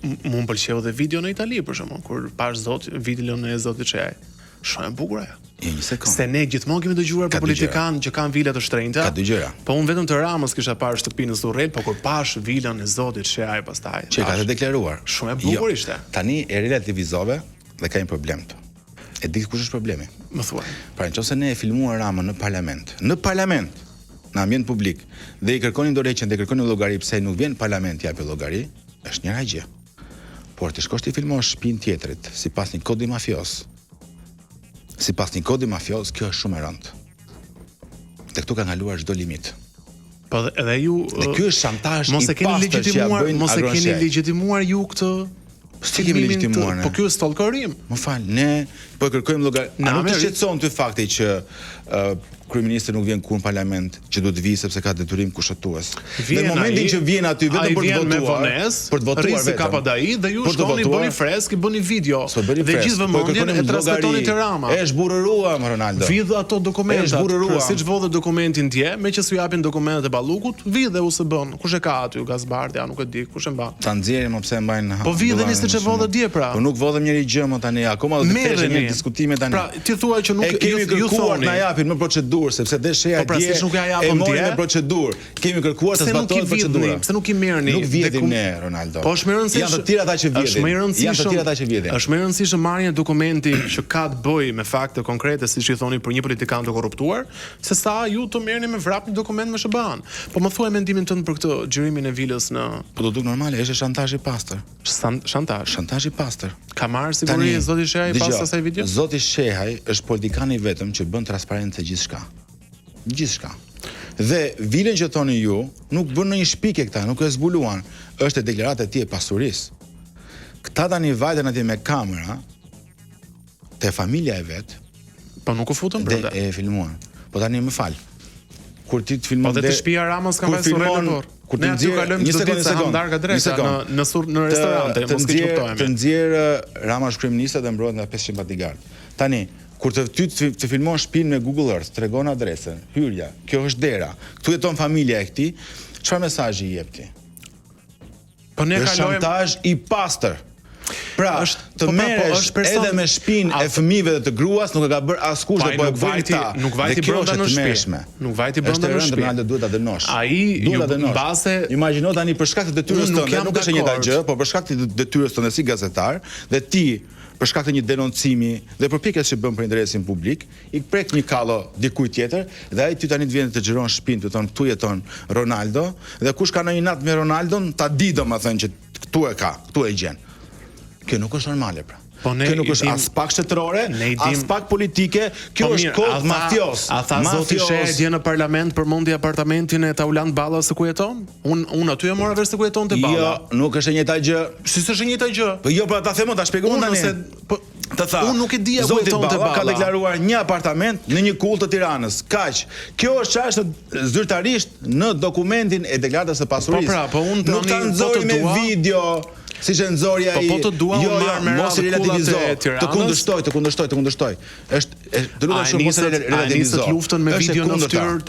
Mu më pëlqeu dhe video në Itali për shembull, kur pash videon e zotit Çeaj. Shumë e bukur ajo. Një sekond. Se ne gjithmonë kemi dëgjuar për politikanë që kanë vila të shtrenjta. Ka dy gjëra. Po unë vetëm të Ramës kisha parë shtëpinë në Durrël, po kur pash vilën e zotit Çeaj pastaj. Që ka të deklaruar. Shumë e bukur ishte. Tani e relativizove dhe ka një problem këtu. E di kush është problemi? Më thuaj. Pra nëse ne e filmuar Ramën në parlament, në ambient publik, dhe i kërkonin dorëheqjen dhe i kërkonin llogari pse nuk vjen në parlament japi llogari, është njëra gjë. Por ti shkosh ti filmosh shtëpinë tjetrit, sipas një kodi mafios. Kjo është shumë e rëndë. Dhe këtu ka ndaluar çdo limit. Po edhe ju dhe ky është shantazh i pastër, mos e keni legjitimuar ju këtë. Si kemi legjitimuar ne? Po ky është stalkerim. Më fal, ne po kërkojmë llogari. A nuk të shqetëson ty fakti që kryeministri nuk vjen kur në parlament, që duhet të vijë sepse ka detyrim kushtetues. Në momentin që vjen aty vetëm për të votuar, rrisë ka padai dhe ju shkoni bëni fresk, bëni video. Dhe gjithë vëmendjen e transmetoni te Rama. Është burrëruar Ronaldo. Vidh ato dokumentat. Siç vodhë dokumentin dje, me që s'u japin dokumentet e Ballukut, vidhe USB-n. Kush e ka aty? Gazbardhi, nuk e di, kush e mban. Ta nxjerrim pse e mbajnë. Po vidheni siç e vodhë dje pra. Po nuk vodhëm njëri gjë më tani, akoma do të theshë një diskutime tani. Pra, ti thua që nuk ju thoni na japin më procedurë, sepse desheja dje e mori me procedurë. Kemi kërkuar të zbatohet procedura. Pse nuk I merrni? Nuk vjedhim ne, Ronaldo. Po është më rëndësishme. Janë të tjerë ata që vjedhin. Është më rëndësishme marrja e dokumenti që ka të bëjë me fakte konkrete, siç I thoni për një politikan të korruptuar, se sa ju të merrni me vrap një dokument me SBA-n. Po më thuaj mendimin tënd për këtë xhirimin e vilës në. Po do duk normale, është shantazh I pastër. Shantazh I pastër. Ka marrë siguri zoti Shehaj pas asaj video? Zoti Shehaj është politikani vetëm që bën transparente gjithçka. Dhe vilën që thoni ju, nuk bën në një shpike këta, nuk e zbuluan, është e deklaratë e tij e pasurisë. Këta tani vajten atje me kamera te familja e vet, po nuk u futën brenda. E filmuan. Po tani më fal. Kur ti të filmon po dhe të shtëpia Ramës kanë pasur relevor. Kur ti nxjerr një sekond ndarka drejta në restorante, mos ke kuptojmë. Të nxjerr Rama kryeminist dhe mbrohet nga 500 bodyguard. Tani kur të filmon shtëpinë me Google Earth, tregon adresën, hyrja, kjo është dera. Ktu jeton familja e këtij, çfarë mesazhi I jep ti? Po ne kalojmë shantazh I pastër. Pra, të merresh edhe me shtëpinë e fëmijëve dhe të gruas, nuk e ka bër askush dhe po e bën ta. Nuk vajti brenda në shtëpi. Nuk vajti brenda në shtëpi. Ronaldo duhet ta dënosh. Ai mbase imagjino tani për shkak të detyrës tënde, nuk është e njëjta gjë, por për shkak të detyrës tënde si gazetar dhe ti për shkak të një denoncimi dhe përpjekjes që bën për interesin publik, I prek një kallo dikujt tjetër dhe ai ty tani të vjen të xhiron shtëpinë, të thon këtu jeton Ronaldo dhe kush ka ndonjë natë me Ronaldon, ta di domethënë që këtu e ka, këtu e gjen. Kjo nuk është normale pra. Kjo nuk është as pak shtetërore, as pak politike, kjo është kod mafios. A tha zoti Shehaj dje në parlament përmendi apartamentin e Taulant Ballas se ku jeton? Unë aty e mora vesh se ku jeton te Balla. Jo, nuk është e njëjta gjë. Si s'është e njëjta gjë? Po jo, po ta them, ta shpjegoj tani. Të tha. Unë nuk e di ku jeton te Balla. Ka deklaruar një apartament në një kull të Tiranës. Kaq. Kjo është çështë zyrtarisht në dokumentin e deklaratës së pasurisë. Po pra, po unë nuk ta nxori me video. Si që nëzorja I... Po të dua mos I relativizo. Të kundërshtoj. Është të lutem shumë mos I relativizo. A nisët luftën me video në fytyrë